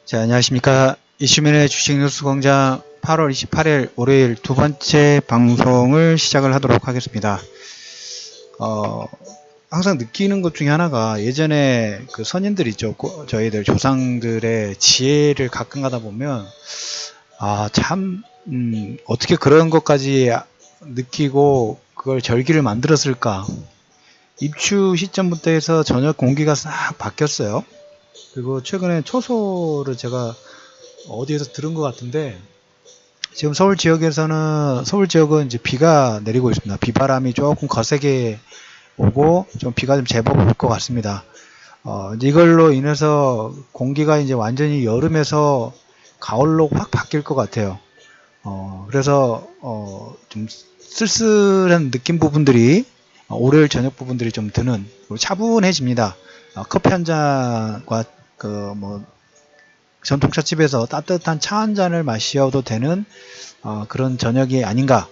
자, 안녕하십니까. 이슈민의 주식뉴스공장 8월 28일 월요일 두 번째 방송을 시작을 하도록 하겠습니다. 항상 느끼는 것 중에 하나가 예전에 그 선인들 있죠. 저희들 조상들의 지혜를 가끔 가다 보면, 어떻게 그런 것까지 느끼고 그걸 절기를 만들었을까. 입추 시점부터 해서 저녁 공기가 싹 바뀌었어요. 그리고 최근에 초소를 제가 어디에서 들은 것 같은데, 지금 서울 지역은 이제 비가 내리고 있습니다. 비바람이 조금 거세게 오고 좀 비가 좀 제법 올 것 같습니다. 이걸로 인해서 공기가 이제 완전히 여름에서 가을로 확 바뀔 것 같아요. 그래서 좀 쓸쓸한 느낌 부분들이 월요일 저녁 부분들이 좀 드는, 차분해집니다. 커피 한 잔과 전통차집에서 따뜻한 차 한 잔을 마셔도 되는 그런 저녁이 아닌가.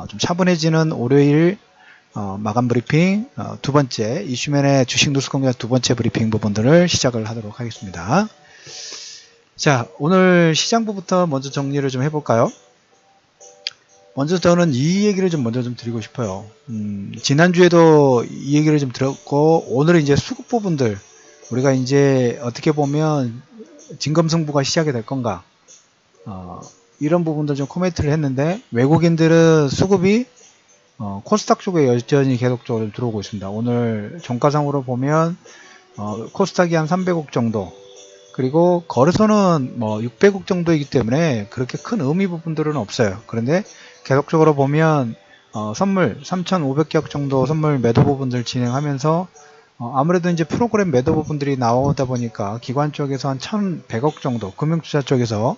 좀 차분해지는 월요일 마감 브리핑 두 번째, 이슈맨의 주식 뉴스 공장 두 번째 브리핑 부분들을 시작을 하도록 하겠습니다. 자, 오늘 시장부부터 먼저 정리를 좀 해볼까요? 먼저 저는 이 얘기를 먼저 드리고 싶어요. 지난주에도 이 얘기를 좀 들었고, 오늘은 이제 수급 부분들, 우리가 이제 어떻게 보면 진검승부가 시작이 될 건가, 이런 부분들 좀 코멘트를 했는데, 외국인들은 수급이 코스닥 쪽에 여전히 계속적으로 들어오고 있습니다. 오늘 종가상으로 보면 코스닥이 한 300억 정도, 그리고 거래소는 600억 정도이기 때문에 그렇게 큰 의미 부분들은 없어요. 그런데 계속적으로 보면 선물 3,500억 정도 선물 매도 부분들 진행하면서 아무래도 이제 프로그램 매도 부분들이 나오다 보니까 기관 쪽에서 한 1,100억 정도, 금융투자 쪽에서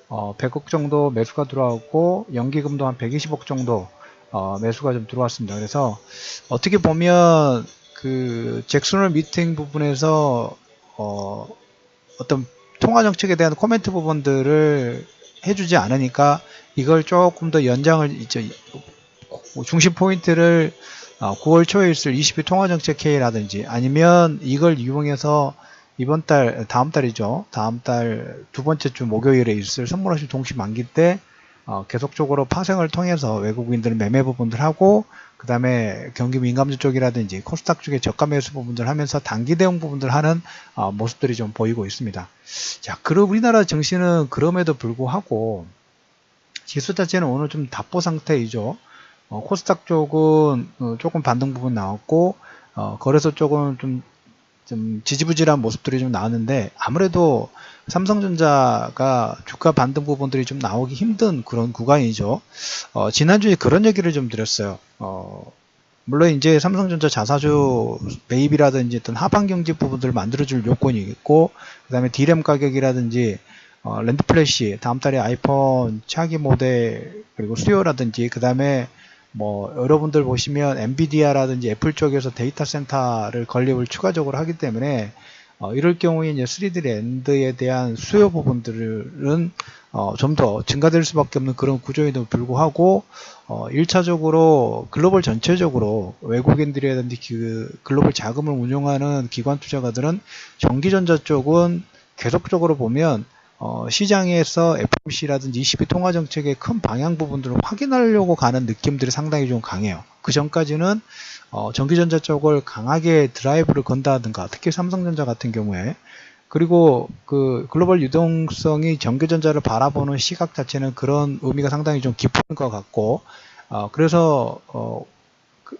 100억 정도 매수가 들어왔고, 연기금도 한 120억 정도 매수가 좀 들어왔습니다. 그래서 어떻게 보면 그 잭슨홀 미팅 부분에서 어떤 통화 정책에 대한 코멘트 부분들을 해주지 않으니까 이걸 조금 더 연장을, 중심 포인트를 9월 초에 있을 20일 통화정책회의라든지, 아니면 이걸 이용해서 다음 달 두 번째 주 목요일에 있을 선물하실 동시 만기 때 계속적으로 파생을 통해서 외국인들은 매매 부분들 하고, 그 다음에 경기 민감주 쪽이라든지 코스닥 쪽에 저가 매수 부분들 하면서 단기 대응 부분들 하는 모습들이 좀 보이고 있습니다. 자, 그럼 우리나라 증시는 그럼에도 불구하고 지수 자체는 오늘 좀 답보 상태이죠. 코스닥 쪽은 조금 반등 부분 나왔고, 거래소 쪽은 좀 지지부진한 모습들이 좀 나왔는데, 아무래도 삼성전자가 주가 반등 부분들이 좀 나오기 힘든 그런 구간이죠. 지난주에 그런 얘기를 좀 드렸어요. 물론 이제 삼성전자 자사주 매입이라든지 어떤 하방 경제 부분들을 만들어줄 요건이 있고, 그 다음에 D램 가격이라든지 랜드 플래시, 다음 달에 아이폰 차기 모델, 그리고 수요라든지, 그 다음에 여러분들 보시면 엔비디아라든지 애플 쪽에서 데이터 센터를 건립을 추가적으로 하기 때문에 이럴 경우에 이제 3D 랜드에 대한 수요 부분들은 좀 더 증가될 수밖에 없는 그런 구조에도 불구하고 1차적으로 글로벌 전체적으로 외국인들이라든지 그 글로벌 자금을 운용하는 기관 투자가들은 전기전자 쪽은 계속적으로 보면 시장에서 FOMC라든지 ECB 통화정책의 큰 방향 부분들을 확인하려고 가는 느낌들이 상당히 좀 강해요. 그 전까지는 전기전자 쪽을 강하게 드라이브를 건다든가, 특히 삼성전자 같은 경우에, 그리고 그 글로벌 유동성이 전기전자를 바라보는 시각 자체는 그런 의미가 상당히 좀 깊은 것 같고, 그래서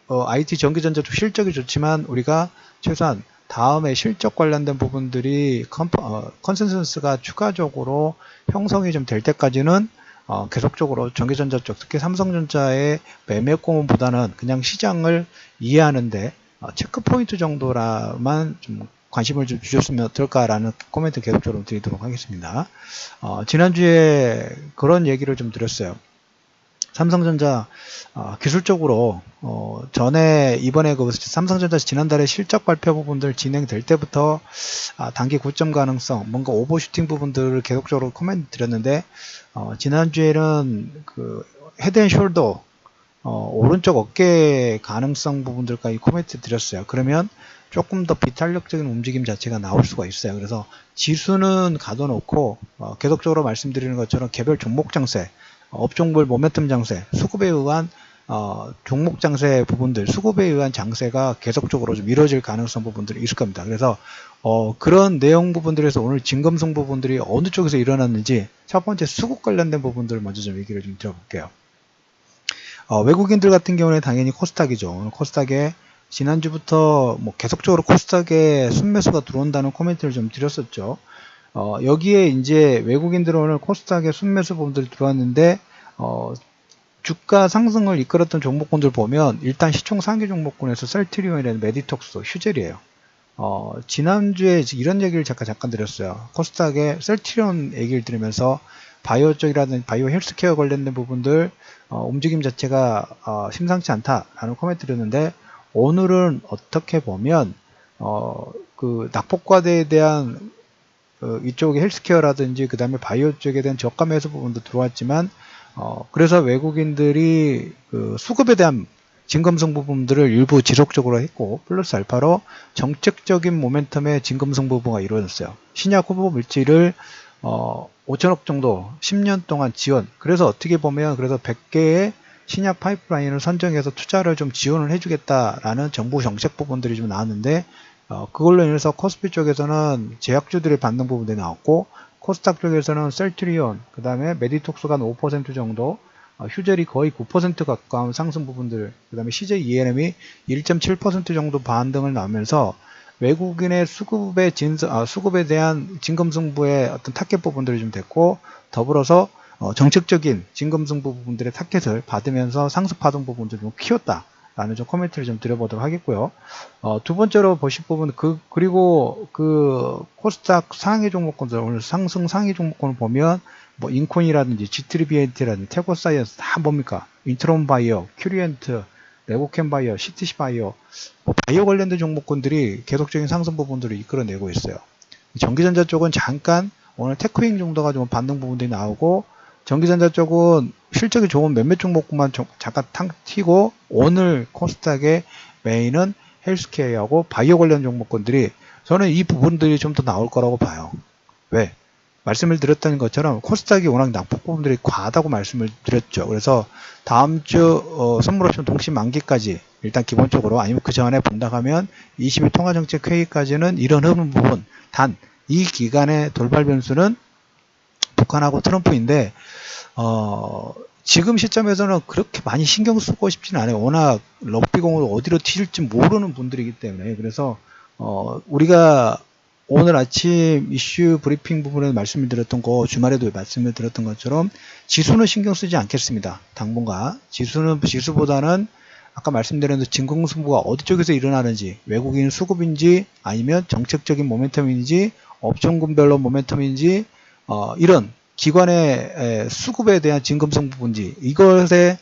IT 전기전자도 실적이 좋지만 우리가 최소한 다음에 실적 관련된 부분들이 컨센서스가 추가적으로 형성이 좀 될 때까지는 계속적으로 전기전자 쪽, 특히 삼성전자의 매매 공보다는 그냥 시장을 이해하는데 체크 포인트 정도라만 좀 관심을 좀 주셨으면 어떨까라는 코멘트 계속적으로 드리도록 하겠습니다. 지난주에 그런 얘기를 좀 드렸어요. 삼성전자 기술적으로 전에 이번에 그 삼성전자 지난달에 실적 발표 부분들 진행될 때부터 단기 고점 가능성, 뭔가 오버슈팅 부분들을 계속적으로 코멘트 드렸는데 지난주에는 그 헤드앤숄더 오른쪽 어깨 가능성 부분들까지 코멘트 드렸어요. 그러면 조금 더 비탄력적인 움직임 자체가 나올 수가 있어요. 그래서 지수는 가둬놓고 계속적으로 말씀드리는 것처럼 개별 종목 장세, 업종별 모멘텀 장세, 수급에 의한 종목 장세 부분들, 수급에 의한 장세가 계속적으로 좀 이루어질 가능성 부분들이 있을 겁니다. 그래서 그런 내용 부분들에서 오늘 진검승 부분들이 어느 쪽에서 일어났는지 첫 번째 수급 관련된 부분들을 먼저 좀 얘기를 좀 드려볼게요. 외국인들 같은 경우는 당연히 코스닥이죠. 코스닥에 지난주부터 뭐 계속적으로 코스닥에 순매수가 들어온다는 코멘트를 좀 드렸었죠. 여기에 이제 외국인들은 오늘 코스닥에 순매수 부분들이 들어왔는데 주가 상승을 이끌었던 종목군들 보면 일단 시총 상위 종목군에서 셀트리온이라는 메디톡스, 휴젤이에요. 지난주에 이런 얘기를 잠깐 드렸어요. 코스닥에 셀트리온 얘기를 들으면서 바이오 쪽이라든지 바이오 헬스케어 관련된 부분들 움직임 자체가 심상치 않다라는 코멘트 드렸는데 오늘은 어떻게 보면 그 낙폭과대에 대한 이쪽에 헬스케어라든지 그 다음에 바이오 쪽에 대한 저가 매수 부분도 들어왔지만 그래서 외국인들이 그 수급에 대한 진검승 부분들을 일부 지속적으로 했고 플러스 알파로 정책적인 모멘텀의 진검승 부분가 이루어졌어요. 신약 후보 물질을 5천억 정도 10년 동안 지원, 그래서 어떻게 보면 그래서 100개의 신약 파이프라인을 선정해서 투자를 좀 지원을 해주겠다라는 정부 정책 부분들이 좀 나왔는데 그걸로 인해서 코스피 쪽에서는 제약주들의 반등 부분들이 나왔고 코스닥 쪽에서는 셀트리온, 그 다음에 메디톡스가 5% 정도, 휴젤이 거의 9% 가까운 상승 부분들, 그 다음에 CJ ENM이 1.7% 정도 반등을 나오면서 외국인의 수급에 대한 진검승부의 어떤 타켓 부분들이 좀 됐고 더불어서 정책적인 진검승부 부분들의 타켓을 받으면서 상승 파동 부분들을 좀 키웠다라는 좀 코멘트를 좀 드려보도록 하겠고요. 두 번째로 보실 부분 그리고 그 코스닥 상위 종목군들 오늘 상승 상위 종목군을 보면 뭐 인콘이라든지 G3BNT라든지 태고사이언스 다 뭡니까? 인트론 바이오, 큐리엔트, 레고캠 바이오, CTC 바이오, 바이오 관련된 종목군들이 계속적인 상승 부분들을 이끌어내고 있어요. 전기전자 쪽은 잠깐 오늘 테크윙 정도가 좀 반등 부분들이 나오고 전기전자 쪽은 실적이 좋은 몇몇 종목군만 잠깐 튀고 오늘 코스닥의 메인은 헬스케어하고 바이오 관련 종목군들이 저는 이 부분들이 좀 더 나올 거라고 봐요. 왜? 말씀을 드렸던 것처럼 코스닥이 워낙 낙폭 부분들이 과하다고 말씀을 드렸죠. 그래서 다음 주 선물 옵션 동시 만기까지 일단 기본적으로 아니면 그 전에 본다하면 20일 통화정책회의까지는 이런 흐름 부분 단 이 기간의 돌발 변수는 북한하고 트럼프인데 지금 시점에서는 그렇게 많이 신경 쓰고 싶지는 않아요. 워낙 럭비공을 어디로 튈지 모르는 분들이기 때문에 그래서 우리가 오늘 아침 이슈 브리핑 부분에 말씀을 드렸던 거 주말에도 말씀을 드렸던 것처럼 지수는 신경 쓰지 않겠습니다. 당분간 지수보다는 아까 말씀드린 진공승부가 어디 쪽에서 일어나는지 외국인 수급인지 아니면 정책적인 모멘텀인지 업종군별로 모멘텀인지 이런 기관의 수급에 대한 진검승 부분인지 이것에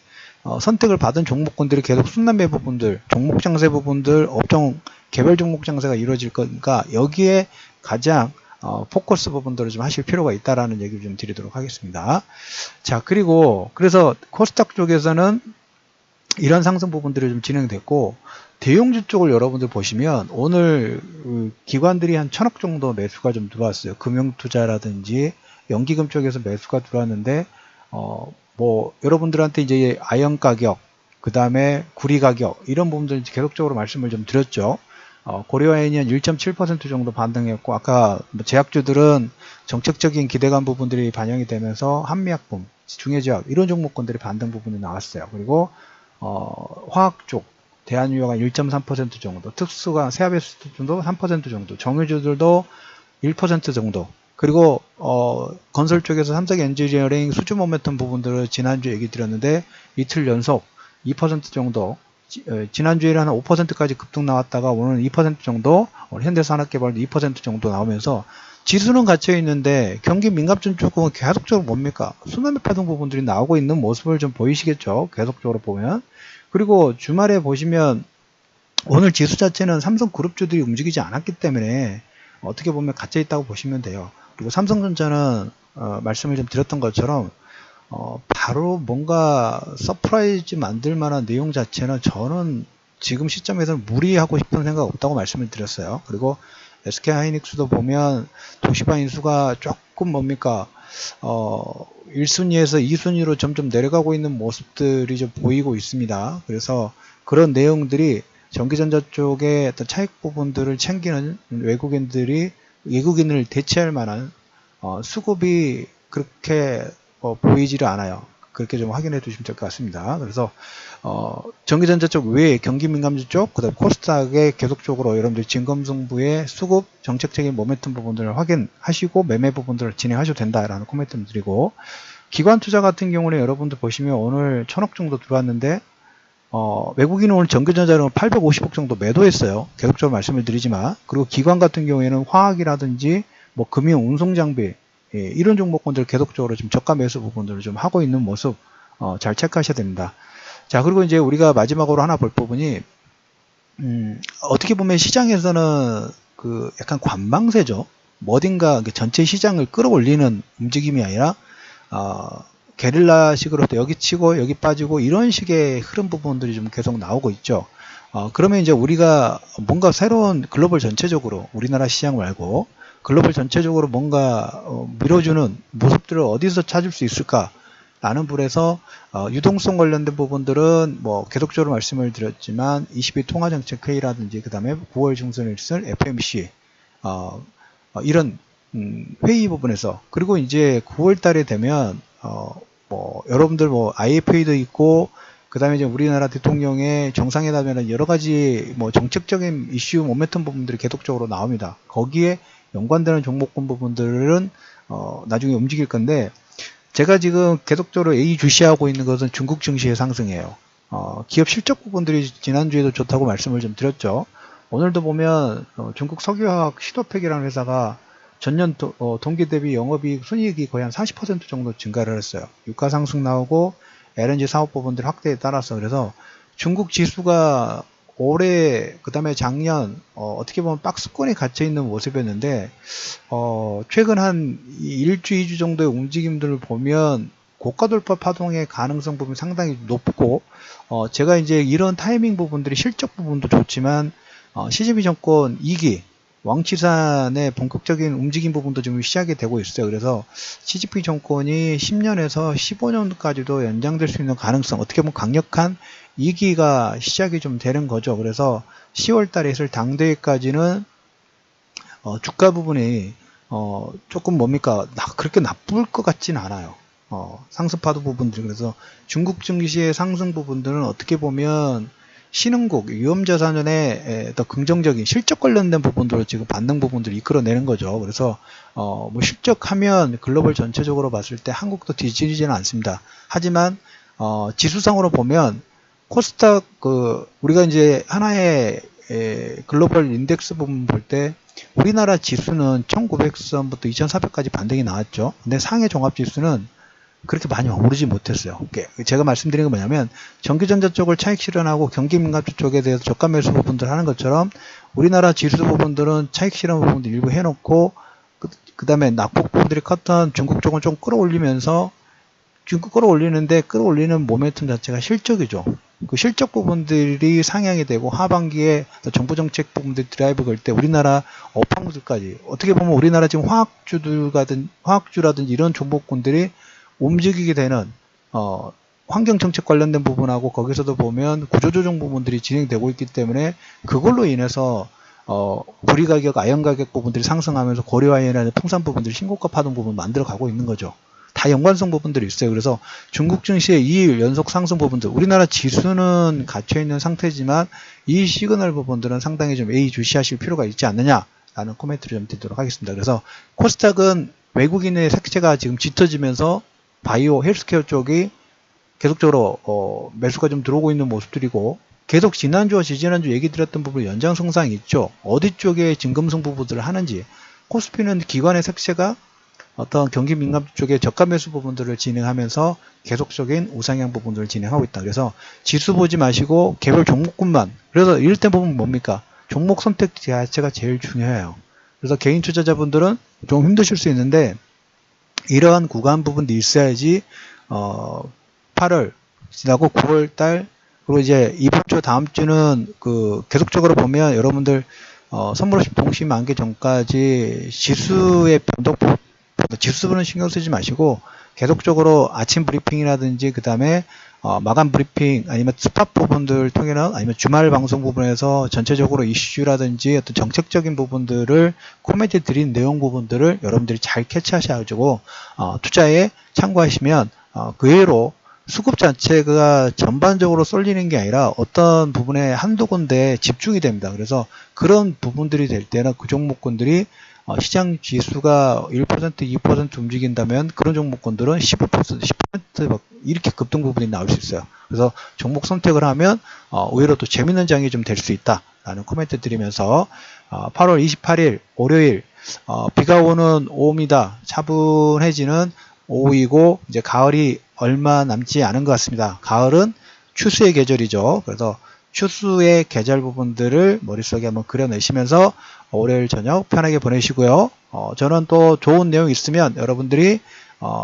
선택을 받은 종목군들이 계속 순환매 부분들, 종목 장세 부분들, 업종 개별 종목 장세가 이루어질 거니까 여기에 가장 포커스 부분들을 좀 하실 필요가 있다라는 얘기를 좀 드리도록 하겠습니다. 자, 그래서 코스닥 쪽에서는 이런 상승 부분들이 좀 진행됐고 대형주 쪽을 여러분들 보시면 오늘 기관들이 한 1,000억 정도 매수가 좀 들어왔어요. 금융투자라든지 연기금 쪽에서 매수가 들어왔는데 뭐 여러분들한테 이제 아연 가격, 그 다음에 구리 가격 이런 부분들 계속적으로 말씀을 좀 드렸죠. 고려아연이 1.7% 정도 반등했고 아까 제약주들은 정책적인 기대감 부분들이 반영이 되면서 한미약품, 중해제약 이런 종목군들이 반등 부분이 나왔어요. 그리고 화학 쪽 대한유화가 1.3% 정도, 특수가 세아베스트도 3% 정도, 정유주들도 1% 정도. 그리고 건설 쪽에서 삼성 엔지니어링 수주 모멘텀 부분들을 지난주 얘기 드렸는데 이틀 연속 2% 정도 지난주에는 한 5%까지 급등 나왔다가 오늘은 2% 정도, 현대산업개발도 2% 정도 나오면서 지수는 갇혀 있는데 경기 민감증 쪽은 계속적으로 뭡니까? 순환매 파동 부분들이 나오고 있는 모습을 좀 보이시겠죠? 계속적으로 보면. 그리고 주말에 보시면 오늘 지수 자체는 삼성그룹주들이 움직이지 않았기 때문에 어떻게 보면 갇혀 있다고 보시면 돼요. 그리고 삼성전자는 말씀을 좀 드렸던 것처럼 바로 뭔가 서프라이즈 만들 만한 내용 자체는 저는 지금 시점에서는 무리하고 싶은 생각 없다고 말씀을 드렸어요. 그리고 SK하이닉스도 보면 도시바 인수가 조금 뭡니까 1순위에서 2순위로 점점 내려가고 있는 모습들이 좀 보이고 있습니다. 그래서 그런 내용들이 전기전자 쪽의 어떤 차익 부분들을 챙기는 외국인을 대체할 만한 수급이 그렇게 보이지를 않아요. 그렇게 좀 확인해 주시면 될 것 같습니다. 그래서 전기전자 쪽 외에 경기민감주 쪽, 그 다음에 코스닥에 계속적으로 여러분들 진검승부의 수급 정책적인 모멘텀 부분들을 확인하시고 매매 부분들을 진행하셔도 된다라는 코멘트를 드리고, 기관 투자 같은 경우는 여러분들 보시면 오늘 1000억 정도 들어왔는데 외국인은 오늘 전기전자는 850억 정도 매도했어요. 계속적으로 말씀을 드리지만, 그리고 기관 같은 경우에는 화학이라든지 뭐 금융, 운송장비 이런 종목군들 계속적으로 좀 저가 매수 부분들을 좀 하고 있는 모습 잘 체크하셔야 됩니다. 자, 그리고 이제 우리가 마지막으로 하나 볼 부분이 어떻게 보면 시장에서는 그 약간 관망세죠. 어딘가 전체 시장을 끌어올리는 움직임이 아니라 게릴라식으로 여기 치고 여기 빠지고 이런 식의 흐름 부분들이 좀 계속 나오고 있죠. 그러면 이제 우리가 뭔가 새로운 글로벌 전체적으로 우리나라 시장 말고 글로벌 전체적으로 뭔가 밀어주는 모습들을 어디서 찾을 수 있을까라는 불에서 유동성 관련된 부분들은 뭐 계속적으로 말씀을 드렸지만 22 통화정책회의라든지 그 다음에 9월 중순에 있을 FMC 이런 회의 부분에서, 그리고 이제 9월 달에 되면 뭐 여러분들 뭐 IFA도 있고 그 다음에 이제 우리나라 대통령의 정상회담에는 여러 가지 뭐 정책적인 이슈 모멘텀 부분들이 계속적으로 나옵니다. 거기에 연관되는 종목군 부분들은 나중에 움직일 건데, 제가 지금 계속적으로 주시하고 있는 것은 중국 증시의 상승이에요. 기업 실적 부분들이 지난주에도 좋다고 말씀을 좀 드렸죠. 오늘도 보면 중국 석유화학 시도팩이라는 회사가 전년 동기 대비 영업이익 순이익이 거의 한 40% 정도 증가를 했어요. 유가 상승 나오고 LNG 사업 부분들 확대에 따라서. 그래서 중국 지수가 올해 그 다음에 작년 어떻게 보면 박스권에 갇혀 있는 모습이었는데 최근 한 1주 2주 정도의 움직임들을 보면 고가 돌파 파동의 가능성 부분이 상당히 높고, 제가 이제 이런 타이밍 부분들이 실적 부분도 좋지만 CGV 정권 2기 왕치산의 본격적인 움직임 부분도 좀 시작이 되고 있어요. 그래서 CGV 정권이 10년에서 15년까지도 연장될 수 있는 가능성, 어떻게 보면 강력한 2기가 시작이 좀 되는 거죠. 그래서 10월 달에 있을 당대회까지는 주가 부분이 조금 뭡니까 그렇게 나쁠 것 같지는 않아요. 상승파도 부분들이. 그래서 중국 증시의 상승 부분들은 어떻게 보면 신흥국, 위험자산의 더 긍정적인 실적 관련된 부분들을 지금 반등 부분들을 이끌어내는 거죠. 그래서 뭐 실적하면 글로벌 전체적으로 봤을 때 한국도 뒤지지는 않습니다. 하지만 지수상으로 보면 코스닥 우리가 이제 하나의 글로벌 인덱스 부분 볼 때 우리나라 지수는 1900선부터 2400까지 반등이 나왔죠. 근데 상해 종합지수는 그렇게 많이 오르지 못했어요. 제가 말씀드린 건 뭐냐면 전기전자 쪽을 차익 실현하고 경기민감주 쪽에 대해서 저가 매수 부분들 하는 것처럼 우리나라 지수 부분들은 차익 실현 부분들 일부 해놓고 그 다음에 낙폭 부분들이 컸던 중국 쪽은 좀 끌어올리면서 중국 끌어올리는데 끌어올리는 모멘텀 자체가 실적이죠. 그 실적 부분들이 상향이 되고 하반기에 정부 정책 부분들이 드라이브 걸 때 우리나라 업황들까지 어떻게 보면 우리나라 지금 화학주라든지 이런 종목군들이 움직이게 되는 환경정책 관련된 부분하고 거기서도 보면 구조조정 부분들이 진행되고 있기 때문에 그걸로 인해서 구리 가격, 아연 가격 부분들이 상승하면서 고리와이어나 풍산 부분들이 신고가 파동 부분 만들어 가고 있는 거죠. 다 연관성 부분들이 있어요. 그래서 중국 증시의 2일 연속 상승 부분들, 우리나라 지수는 갇혀있는 상태지만 이 시그널 부분들은 상당히 좀 주시하실 필요가 있지 않느냐라는 코멘트를 좀 드리도록 하겠습니다. 그래서 코스닥은 외국인의 색채가 지금 짙어지면서 바이오, 헬스케어 쪽이 계속적으로 매수가 좀 들어오고 있는 모습들이고, 계속 지난주와 지지난주 얘기 드렸던 부분 연장성상이 있죠. 어디 쪽에 진금승 부분들을 하는지. 코스피는 기관의 색채가 어떤 경기 민감 쪽에 저가 매수 부분들을 진행하면서 계속적인 우상향 부분들을 진행하고 있다. 그래서 지수 보지 마시고 개별 종목군만. 그래서 이럴 때 보면 뭡니까? 종목 선택 자체가 제일 중요해요. 그래서 개인 투자자분들은 좀 힘드실 수 있는데 이러한 구간 부분도 있어야지 8월 지나고 9월달 그리고 이제 이번 주 다음 주는 그 계속적으로 보면 여러분들 선물없이 동시 만기 전까지 지수의 변동폭 지수는 신경 쓰지 마시고 계속적으로 아침 브리핑이라든지 그 다음에 마감 브리핑 아니면 스팟 부분들 통해서 아니면 주말 방송 부분에서 전체적으로 이슈라든지 어떤 정책적인 부분들을 코멘트 드린 내용 부분들을 여러분들이 잘 캐치하셔가지고 투자에 참고하시면 그 외로 수급 자체가 전반적으로 쏠리는 게 아니라 어떤 부분에 한두 군데 집중이 됩니다. 그래서 그런 부분들이 될 때는 그 종목군들이 시장 지수가 1%, 2% 움직인다면 그런 종목군들은 15%, 10% 이렇게 급등 부분이 나올 수 있어요. 그래서 종목 선택을 하면 오히려 또 재밌는 장이 좀 될 수 있다라는 코멘트 드리면서 8월 28일 월요일 비가 오는 오후입니다. 차분해지는 오후이고 이제 가을이 얼마 남지 않은 것 같습니다. 가을은 추수의 계절이죠. 그래서 추수의 계절 부분들을 머릿속에 한번 그려내시면서 월요일 저녁 편하게 보내시고요. 저는 또 좋은 내용 있으면 여러분들이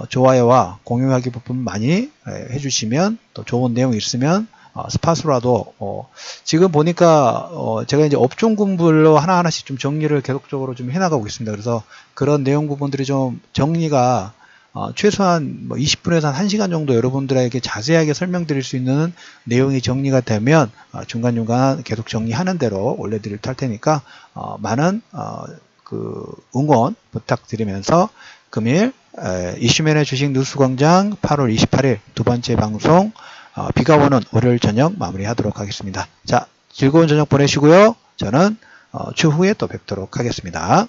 좋아요와 공유하기 부분 많이 해주시면 또 좋은 내용 있으면 스팟으로라도 지금 보니까 제가 이제 업종 군별로 하나하나씩 좀 정리를 계속적으로 좀 해나가고 있습니다. 그래서 그런 내용 부분들이 좀 정리가 최소한 20분에서 한 1시간 정도 여러분들에게 자세하게 설명드릴 수 있는 내용이 정리가 되면 중간중간 계속 정리하는 대로 올려드릴 테니까 많은 그 응원 부탁드리면서 금일 이슈맨의 주식 뉴스광장 8월 28일 두 번째 방송 비가 오는 월요일 저녁 마무리하도록 하겠습니다. 자, 즐거운 저녁 보내시고요. 저는 추후에 또 뵙도록 하겠습니다.